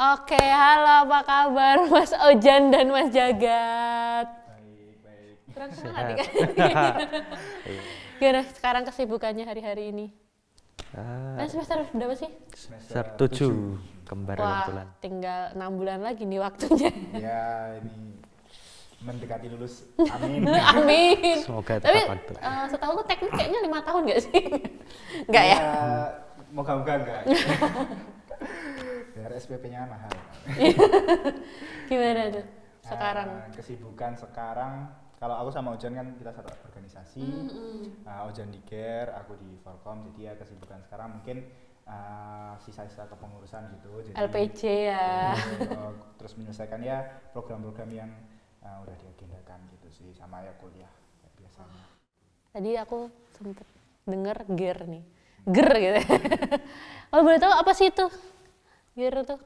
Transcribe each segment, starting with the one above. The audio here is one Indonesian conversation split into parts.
Oke, halo apa kabar Mas Ojan dan Mas Jagat? Baik. Kurang semangat nih kan? Gimana sekarang kesibukannya hari-hari ini? Semester berapa sih? Semester 7, kembar kebetulan. Wah, tinggal 6 bulan lagi nih waktunya. Ya, ini mendekati lulus. Amin. Amin. Semoga Tapi tepat waktu. setahu aku teknik kayaknya 5 tahun nggak sih? Nggak ya? Moga-moga enggak. Biar SPP-nya mahal. Gimana tuh sekarang? Kesibukan sekarang, kalau aku sama Ojan kan kita satu organisasi. Ojan di GER, aku di Forkom. Jadi ya kesibukan sekarang mungkin sisa-sisa kepengurusan gitu. Jadi, LPJ ya. Terus menyelesaikan ya program-program yang udah diagendakan gitu sih, sama ya kuliah kayak biasanya. Tadi aku sempet denger GER nih. GER gitu. Kalau boleh tahu apa sih itu? GER itu?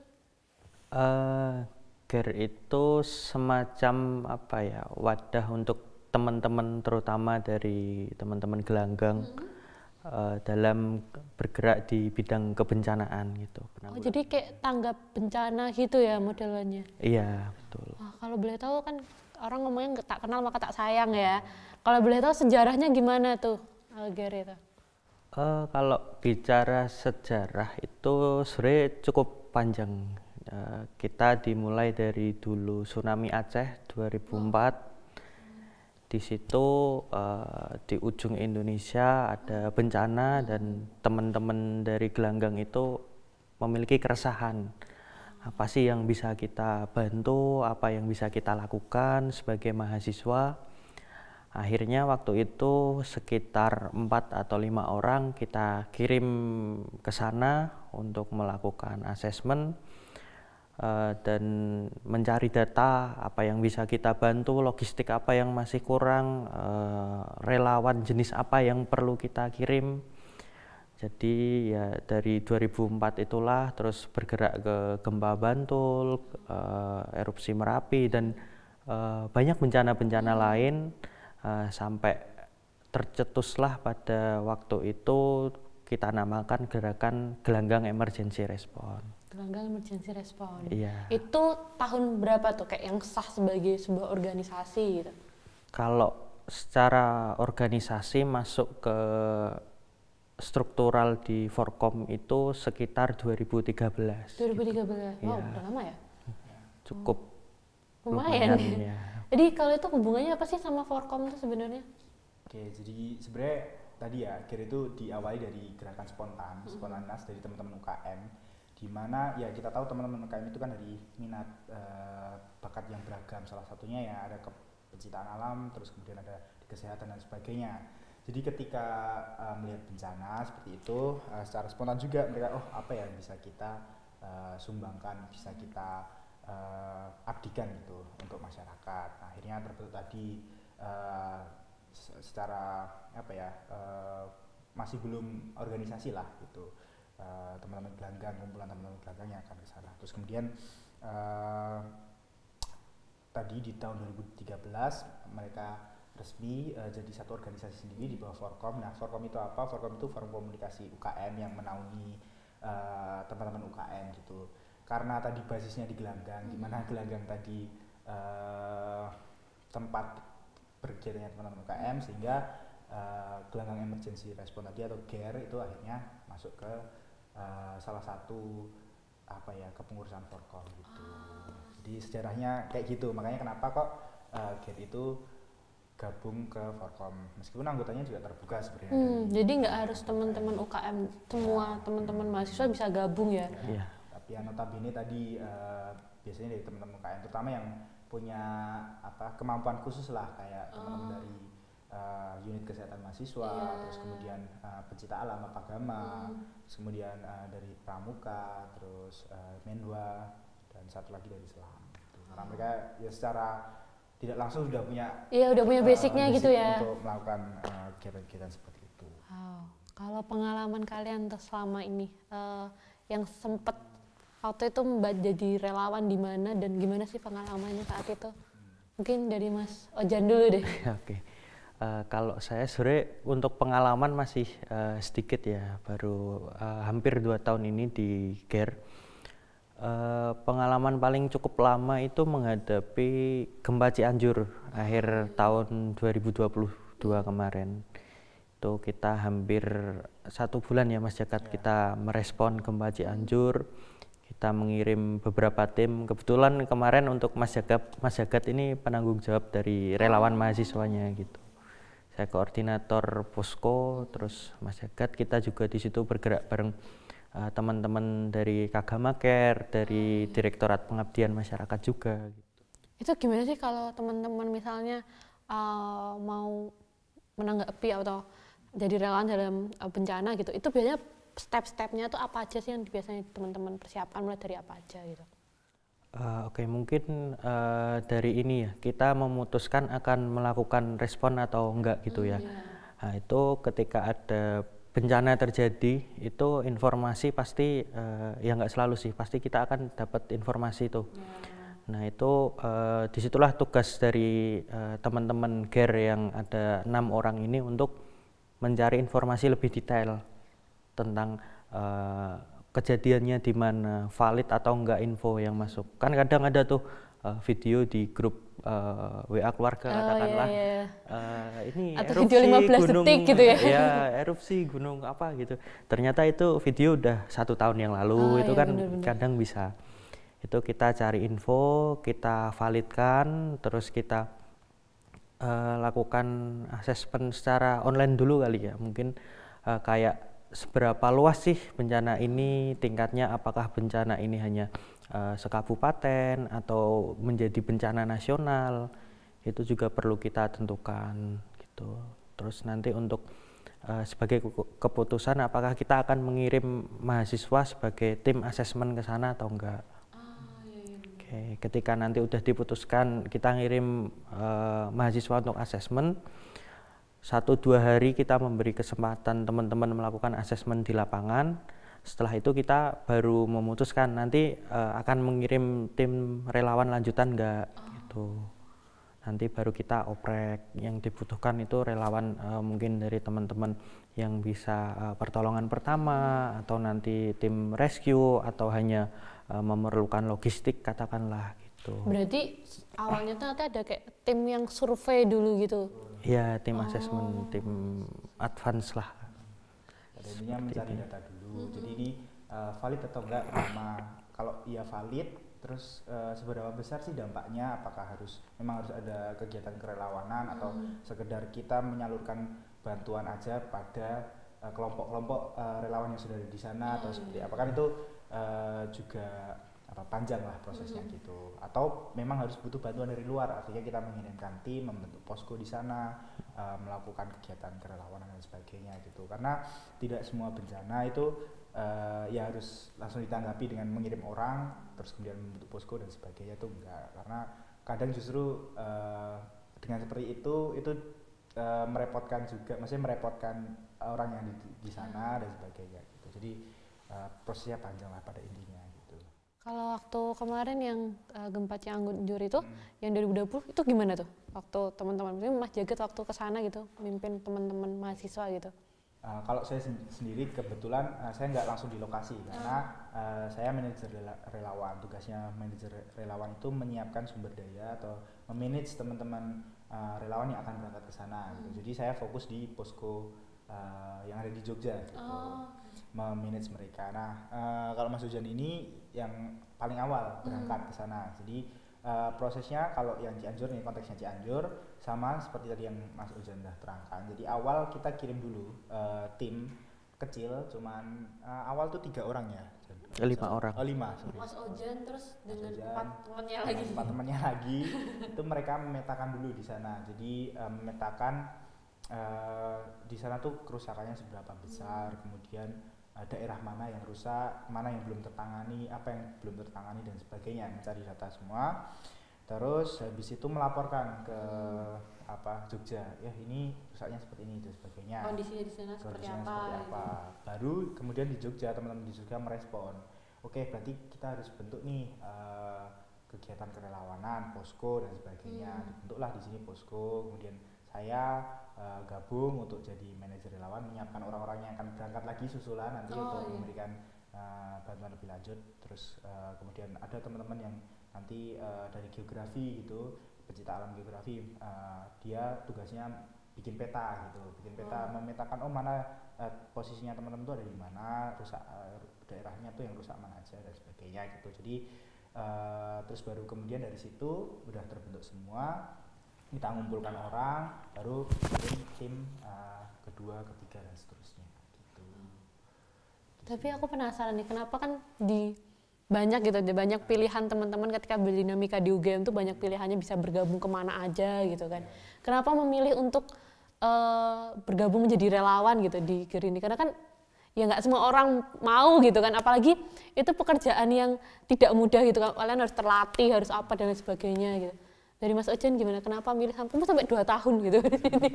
GER itu semacam apa ya, wadah untuk teman-teman, terutama dari teman-teman gelanggang dalam bergerak di bidang kebencanaan gitu. Oh, jadi kayak tanggap bencana gitu ya modelannya? Iya, betul. Wah, kalau boleh tahu kan orang ngomongnya tak kenal maka tak sayang ya. Kalau boleh tahu sejarahnya gimana tuh GER itu? Kalau bicara sejarah itu sebenarnya cukup panjang. Kita dimulai dari dulu tsunami Aceh 2004. Di situ di ujung Indonesia ada bencana dan teman-teman dari gelanggang itu memiliki keresahan. Apa sih yang bisa kita bantu, apa yang bisa kita lakukan sebagai mahasiswa. Akhirnya waktu itu sekitar 4 atau 5 orang kita kirim ke sana untuk melakukan asesmen dan mencari data apa yang bisa kita bantu, logistik apa yang masih kurang, relawan jenis apa yang perlu kita kirim. Jadi ya dari 2004 itulah terus bergerak ke gempa Bantul, erupsi Merapi dan banyak bencana-bencana lain. Sampai tercetuslah pada waktu itu kita namakan gerakan Gelanggang Emergency Response. Gelanggang Emergency Response. Iya. Itu tahun berapa tuh kayak yang sah sebagai sebuah organisasi gitu? Kalau secara organisasi masuk ke struktural di Forkom itu sekitar 2013. 2013. Wow, Iya. udah lama ya? Cukup lumayan ya. Jadi kalau itu hubungannya apa sih sama Forkom itu sebenarnya? Oke, jadi sebenarnya tadi ya GER itu diawali dari gerakan spontanitas dari teman-teman UKM, di mana ya kita tahu teman-teman UKM itu kan dari minat bakat yang beragam, salah satunya ya ada penciptaan alam, terus kemudian ada di kesehatan dan sebagainya. Jadi ketika melihat bencana seperti itu, secara spontan juga mereka apa yang bisa kita sumbangkan, bisa kita abdikan gitu untuk masyarakat. Nah, akhirnya terbentuk tadi secara apa ya, masih belum organisasi lah gitu, teman-teman gelanggang, kumpulan teman-teman gelanggang yang akan ke sana. Terus kemudian tadi di tahun 2013 mereka resmi jadi satu organisasi sendiri di bawah Forkom. Nah, Forkom itu apa? Forkom itu forum komunikasi UKM yang menaungi teman-teman UKM gitu. Karena tadi basisnya di gelanggang, di mana gelanggang tadi tempat bergiatnya teman-teman UKM, sehingga Gelanggang Emergency Response tadi atau GER itu akhirnya masuk ke salah satu apa ya, kepengurusan Forkom gitu. Jadi sejarahnya kayak gitu, makanya kenapa kok GER itu gabung ke Forkom, meskipun anggotanya juga terbuka sebenarnya. Jadi nggak harus teman-teman UKM, semua teman-teman mahasiswa bisa gabung ya? Iya. Tapi yang notabene tadi biasanya dari teman-teman UKM, terutama yang punya apa kemampuan khusus lah, kayak teman-teman dari unit kesehatan mahasiswa, terus kemudian pecinta alam, agama, terus kemudian dari pramuka, terus Menwa, dan satu lagi dari Selam. Karena mereka ya secara tidak langsung sudah punya basicnya gitu ya untuk melakukan kegiatan-kegiatan seperti itu. Wow. Kalau pengalaman kalian selama ini yang sempat waktu itu jadi relawan di mana dan gimana sih pengalamannya saat itu? Mungkin dari Mas Ojan dulu deh. Oke. Kalau saya sebenarnya untuk pengalaman masih sedikit ya, baru hampir 2 tahun ini di GER. Pengalaman paling cukup lama itu menghadapi gempa Cianjur akhir tahun 2022 kemarin. Itu kita hampir 1 bulan ya Mas Jagat, kita merespon gempa Cianjur. Kita mengirim beberapa tim. Kebetulan kemarin untuk Mas Jagat ini penanggung jawab dari relawan mahasiswanya gitu. Saya koordinator posko, terus Mas Jagat kita juga di situ bergerak bareng teman-teman dari Kagama Care, dari Direktorat Pengabdian Masyarakat juga. Gitu. Itu gimana sih kalau teman-teman misalnya mau menanggapi atau jadi relawan dalam bencana gitu? Itu biasanya step-stepnya tuh apa aja sih yang biasanya teman-teman persiapkan, mulai dari apa aja gitu? Oke, mungkin dari ini ya, kita memutuskan akan melakukan respon atau enggak gitu ya. Nah, itu ketika ada bencana terjadi, itu informasi pasti ya nggak selalu sih, pasti kita akan dapat informasi itu. Nah itu disitulah tugas dari teman-teman GER yang ada 6 orang ini untuk mencari informasi lebih detail tentang kejadiannya di mana, valid atau enggak info yang masuk. Kan kadang ada tuh video di grup WA keluarga katakanlah ini atau erupsi video 15 gunung detik gitu ya. Ya erupsi gunung apa gitu, ternyata itu video udah 1 tahun yang lalu. Itu kan bener-bener. Kadang bisa itu kita cari info, kita validkan, terus kita lakukan asesmen secara online dulu kali ya, mungkin kayak seberapa luas sih bencana ini, tingkatnya apakah bencana ini hanya sekabupaten atau menjadi bencana nasional, itu juga perlu kita tentukan gitu. Terus nanti untuk sebagai keputusan apakah kita akan mengirim mahasiswa sebagai tim asesmen ke sana atau enggak. Oke, ketika nanti udah diputuskan kita ngirim mahasiswa untuk asesmen, 1-2 hari kita memberi kesempatan teman-teman melakukan asesmen di lapangan. Setelah itu kita baru memutuskan nanti akan mengirim tim relawan lanjutan enggak gitu. Nanti baru kita oprek. Yang dibutuhkan itu relawan mungkin dari teman-teman yang bisa pertolongan pertama, atau nanti tim rescue, atau hanya memerlukan logistik katakanlah gitu. Berarti awalnya tuh nanti ada kayak tim yang survei dulu gitu? Ya, tim asesmen, tim advance lah. Pada intinya mencari data dulu. Jadi ini valid atau enggak nama. Kalau iya valid, terus seberapa besar sih dampaknya? Apakah memang harus ada kegiatan kerelawanan atau sekedar kita menyalurkan bantuan aja pada kelompok-kelompok relawan yang sudah ada di sana atau seperti apa? Kan itu juga panjang lah prosesnya gitu. Atau memang harus butuh bantuan dari luar, artinya kita mengirimkan tim, membentuk posko di sana, melakukan kegiatan kerelawanan dan sebagainya gitu. Karena tidak semua bencana itu ya harus langsung ditanggapi dengan mengirim orang terus kemudian membentuk posko dan sebagainya, itu enggak. Karena kadang justru dengan seperti itu merepotkan juga, maksudnya merepotkan orang yang di sana dan sebagainya gitu. Jadi prosesnya panjang lah pada intinya. Kalau waktu kemarin yang gempa Cianjur itu, yang 2020 itu gimana tuh? Waktu teman-teman, Mas Jagat waktu ke sana gitu, mimpin teman-teman mahasiswa gitu. Kalau saya sendiri kebetulan saya nggak langsung di lokasi karena saya manajer relawan. Tugasnya manajer relawan itu menyiapkan sumber daya atau memanage teman-teman relawan yang akan berangkat ke sana. Gitu. Jadi saya fokus di posko yang ada di Jogja gitu. Memanage mereka. Nah, kalau Mas Hujan ini yang paling awal berangkat ke sana. Jadi prosesnya kalau yang Cianjur nih, konteksnya Cianjur sama seperti tadi yang Mas Hujan sudah terangkan. Jadi awal kita kirim dulu tim kecil, cuman awal tuh 3 orang ya. 5 orang. Oh 5, sorry. Mas Ojan terus dengan 4 temannya lagi. 4 temannya lagi. Itu mereka memetakan dulu di sana. Jadi memetakan di sana tuh kerusakannya seberapa besar, kemudian daerah mana yang rusak, mana yang belum tertangani, apa yang belum tertangani dan sebagainya, mencari data semua. Terus habis itu melaporkan ke Jogja, ya ini rusaknya seperti ini dan sebagainya. Kondisinya di sana seperti apa? Baru kemudian di Jogja teman-teman di Jogja merespon. Oke, berarti kita harus bentuk nih kegiatan kerelawanan, posko dan sebagainya. Dibentuklah di sini posko, kemudian saya gabung untuk jadi manajer relawan, menyiapkan orang-orang yang akan berangkat lagi susulan nanti untuk memberikan bantuan lebih lanjut. Terus kemudian ada teman-teman yang nanti dari geografi gitu, pecinta alam geografi, dia tugasnya bikin peta gitu, memetakan mana posisinya teman-teman tuh ada di mana, rusak daerahnya tuh yang rusak mana aja dan sebagainya gitu. Jadi terus baru kemudian dari situ udah terbentuk semua, kita ngumpulkan orang, baru bikin tim kedua, ketiga dan seterusnya gitu. Tapi aku penasaran nih, kenapa kan banyak gitu, banyak pilihan teman-teman ketika berdinamika di UGM tuh banyak pilihannya, bisa bergabung kemana aja gitu kan. Kenapa memilih untuk bergabung menjadi relawan gitu di GER ini? Karena kan ya nggak semua orang mau gitu kan, apalagi itu pekerjaan yang tidak mudah gitu kan, kalian harus terlatih, harus apa dan lain sebagainya gitu. Dari Mas Ojan gimana, kenapa milih sampai 2 tahun gitu di sini?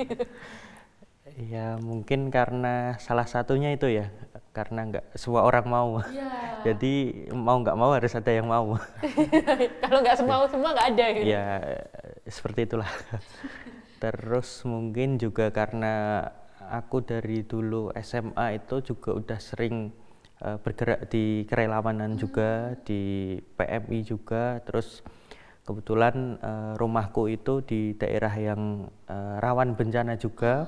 Ya mungkin karena salah satunya itu ya, karena nggak semua orang mau. Ya. Jadi mau nggak mau harus ada yang mau. Kalau nggak semua nggak ada gitu. Ya seperti itulah. Terus mungkin juga karena aku dari dulu SMA itu juga udah sering bergerak di kerelawanan juga, di PMI juga. Terus kebetulan rumahku itu di daerah yang rawan bencana juga.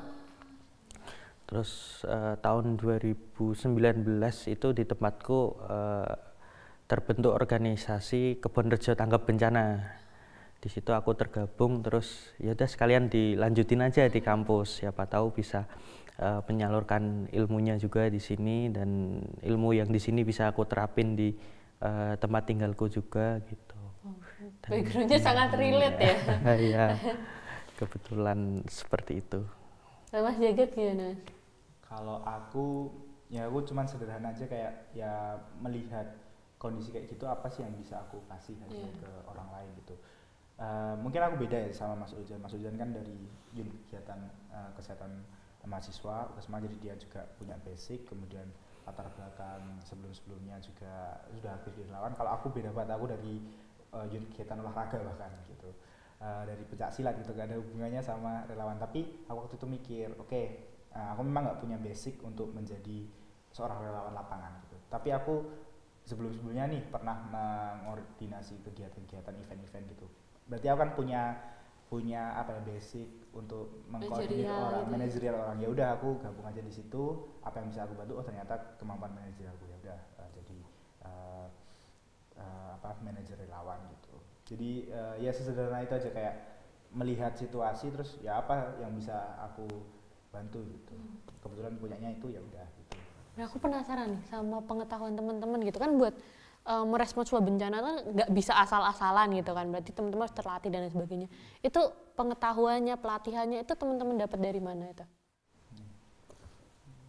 Terus tahun 2019 itu di tempatku terbentuk organisasi Kebonrejo Tanggap Bencana. Di situ aku tergabung, terus ya udah sekalian dilanjutin aja di kampus, siapa tahu bisa menyalurkan ilmunya juga di sini, dan ilmu yang di sini bisa aku terapin di tempat tinggalku juga gitu. Backgroundnya sangat relate ya. Iya, kebetulan seperti itu. Mas Jagat gimana? Kalau aku cuman sederhana aja, kayak ya melihat kondisi kayak gitu, apa sih yang bisa aku kasih aja ke orang lain gitu. Mungkin aku beda ya sama Mas Ujan. Mas Ujan kan dari unit kegiatan kesehatan mahasiswa, jadi dia juga punya basic, kemudian latar belakang sebelum-sebelumnya juga sudah aktif di relawan. Kalau aku beda banget, aku dari unit kegiatan olahraga bahkan gitu, dari pencak silat gitu, gak ada hubungannya sama relawan. Tapi aku waktu itu mikir, aku memang nggak punya basic untuk menjadi seorang relawan lapangan gitu. Tapi aku sebelum-sebelumnya nih pernah mengordinasi kegiatan-kegiatan event-event gitu. Berarti aku kan punya basic untuk mengkoordinir orang, manajerial orang. Ya udah, aku gabung aja di situ. Apa yang bisa aku bantu? Ternyata kemampuan manajerialku, ya udah jadi manajer relawan gitu. Jadi ya sesederhana itu aja, kayak melihat situasi terus ya apa yang bisa aku bantu gitu. Kebetulan punyanya itu, ya udah gitu. Nah, aku penasaran nih sama pengetahuan teman-teman gitu kan, buat merespons sebuah bencana kan nggak bisa asal-asalan gitu kan, berarti teman-teman harus terlatih dan lain sebagainya. Itu pengetahuannya, pelatihannya itu teman-teman dapat dari mana itu?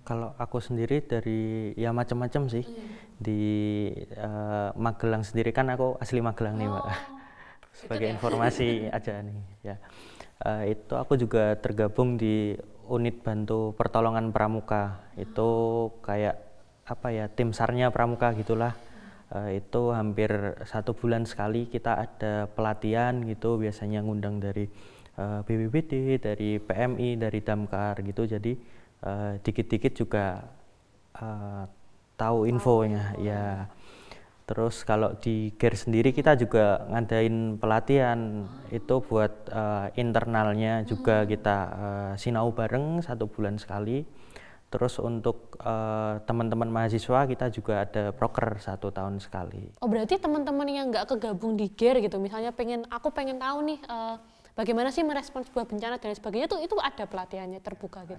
Kalau aku sendiri dari ya macam-macam sih. Di Magelang sendiri kan aku asli Magelang nih, Mbak. Sebagai informasi aja nih ya. Itu aku juga tergabung di unit bantu pertolongan pramuka. Itu kayak tim SAR-nya pramuka gitulah. Itu hampir 1 bulan sekali kita ada pelatihan gitu, biasanya ngundang dari BPBD, dari PMI, dari Damkar gitu. Jadi dikit-dikit juga tahu infonya ya. Terus kalau di GER sendiri kita juga ngadain pelatihan itu buat internalnya juga, kita sinau bareng 1 bulan sekali. Terus untuk teman-teman mahasiswa kita juga ada proker 1 tahun sekali. Oh, berarti teman-teman yang nggak kegabung di GER gitu, misalnya aku pengen tahu nih bagaimana sih merespons sebuah bencana dan sebagainya, itu ada pelatihannya terbuka gitu?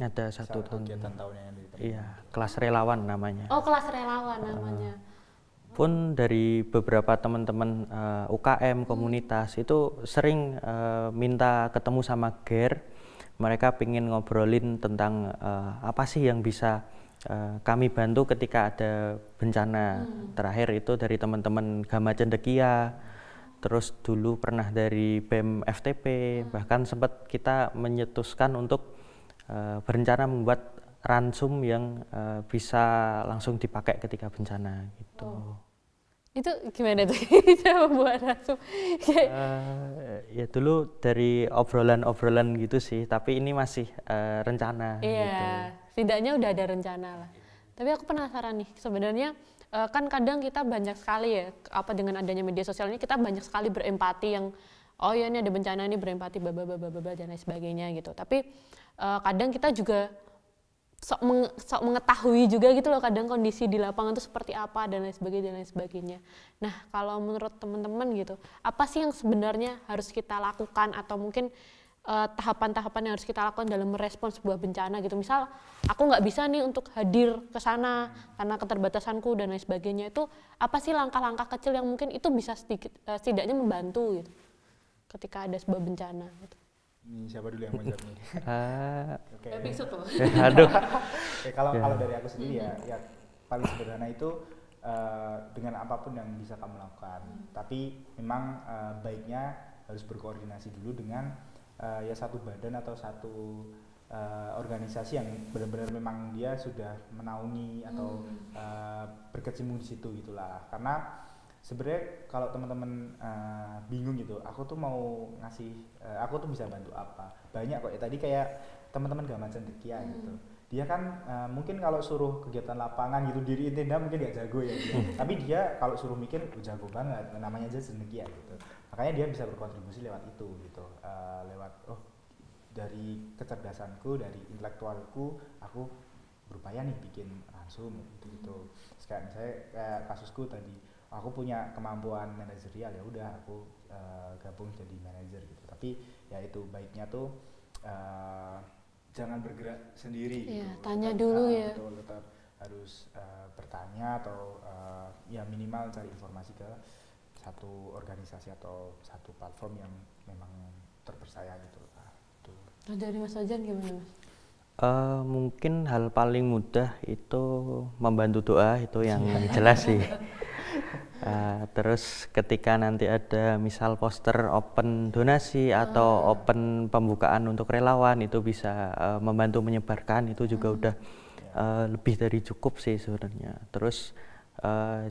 Ada 1 tahun. Kegiatan tahunnya yang dari Iya, kelas relawan namanya. Oh, kelas relawan namanya. Pun dari beberapa teman-teman UKM komunitas itu sering minta ketemu sama GER. Mereka pengen ngobrolin tentang apa sih yang bisa kami bantu ketika ada bencana. Terakhir itu dari teman-teman Gama Cendekia, terus dulu pernah dari BEM FTP, bahkan sempat kita menyetuskan untuk berencana membuat ransum yang bisa langsung dipakai ketika bencana gitu. Itu gimana tuh cara membuat ransum? Ya dulu dari obrolan-obrolan gitu sih, tapi ini masih rencana. Iya, gitu. setidaknya udah ada rencana lah. Tapi aku penasaran nih, sebenarnya kan kadang kita banyak sekali ya, apa dengan adanya media sosial ini kita banyak sekali berempati yang oh ya ini ada bencana ini berempati dan lain sebagainya gitu. Tapi kadang kita juga sok mengetahui juga gitu loh kadang kondisi di lapangan itu seperti apa dan lain sebagainya. Nah, kalau menurut teman-teman gitu, apa sih yang sebenarnya harus kita lakukan atau mungkin tahapan-tahapan yang harus kita lakukan dalam merespon sebuah bencana gitu. Misal aku nggak bisa nih untuk hadir ke sana karena keterbatasanku dan lain sebagainya, itu apa sih langkah-langkah kecil yang mungkin itu bisa setidaknya membantu gitu ketika ada sebuah bencana gitu. Ini siapa dulu yang mau jawab nih? Oke. Aduh. Kalau dari aku sendiri ya paling sederhana itu dengan apapun yang bisa kamu lakukan. Tapi memang baiknya harus berkoordinasi dulu dengan ya satu badan atau satu organisasi yang benar-benar memang dia sudah menaungi atau berkecimpung di situ gitulah. Karena sebenarnya kalau teman-teman bingung gitu, aku tuh mau ngasih, aku tuh bisa bantu apa? Banyak kok ya, tadi kayak teman-teman Gaman Cendekia gitu. Dia kan mungkin kalau suruh kegiatan lapangan gitu, diriin tenda mungkin gak jago ya dia. Tapi dia kalau suruh mikir jago banget, namanya aja Cendekia gitu. Makanya dia bisa berkontribusi lewat itu gitu, lewat dari kecerdasanku, dari intelektualku, aku berupaya nih bikin langsung gitu. Kayak misalnya kayak kasusku tadi, aku punya kemampuan manajerial, ya udah aku gabung jadi manajer gitu. Tapi ya itu baiknya tuh jangan bergerak sendiri gitu. Tanya dulu ya. Betul, tetap harus bertanya atau ya minimal cari informasi ke satu organisasi atau satu platform yang memang terpercaya gitu. Nah, dari Mas Ojan gimana Mas? Mungkin hal paling mudah itu membantu doa, itu yang jelas sih. Terus ketika nanti ada misal poster open donasi atau open pembukaan untuk relawan, itu bisa membantu menyebarkan, itu juga udah lebih dari cukup sih sebenarnya. Terus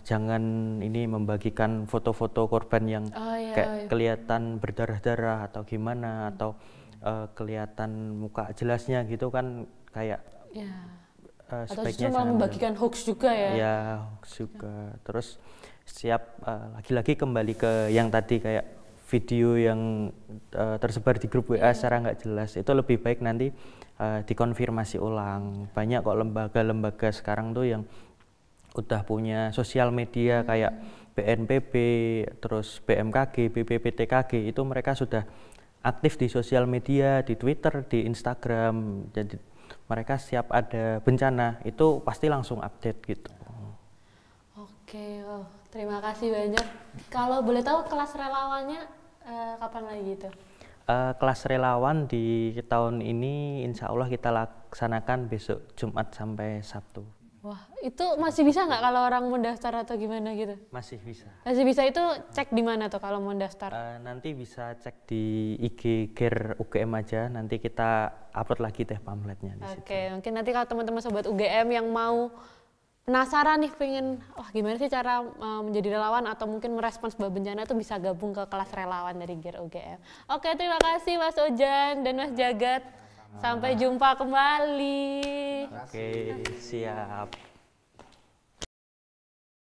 jangan ini membagikan foto-foto korban yang kayak kelihatan berdarah-darah atau gimana, atau kelihatan muka jelasnya gitu kan, kayak atau justru malah membagikan hoax juga ya. Ya, hoax juga. Terus lagi-lagi kembali ke yang tadi, kayak video yang tersebar di grup WA secara nggak jelas, itu lebih baik nanti dikonfirmasi ulang. Banyak kok lembaga-lembaga sekarang tuh yang udah punya sosial media kayak BNPB, terus BMKG, BPPTKG, itu mereka sudah aktif di sosial media, di Twitter, di Instagram. Jadi mereka siap ada bencana itu pasti langsung update gitu. Oke, terima kasih banyak. Kalau boleh tahu kelas relawannya kapan lagi gitu? Kelas relawan di tahun ini insya Allah kita laksanakan besok Jumat sampai Sabtu. Wah, itu masih bisa nggak kalau orang mau daftar atau gimana gitu? Masih bisa. Masih bisa, itu cek di mana tuh kalau mau daftar? Nanti bisa cek di IG GER UGM aja, nanti kita upload lagi teh pamfletnya di situ. Oke, mungkin nanti kalau teman-teman sobat UGM yang mau penasaran nih, pengen gimana sih cara menjadi relawan atau mungkin merespons sebuah bencana, itu bisa gabung ke kelas relawan dari GER UGM. Oke, terima kasih Mas Ojan dan Mas Jagat. Sampai jumpa kembali. Oke, siap.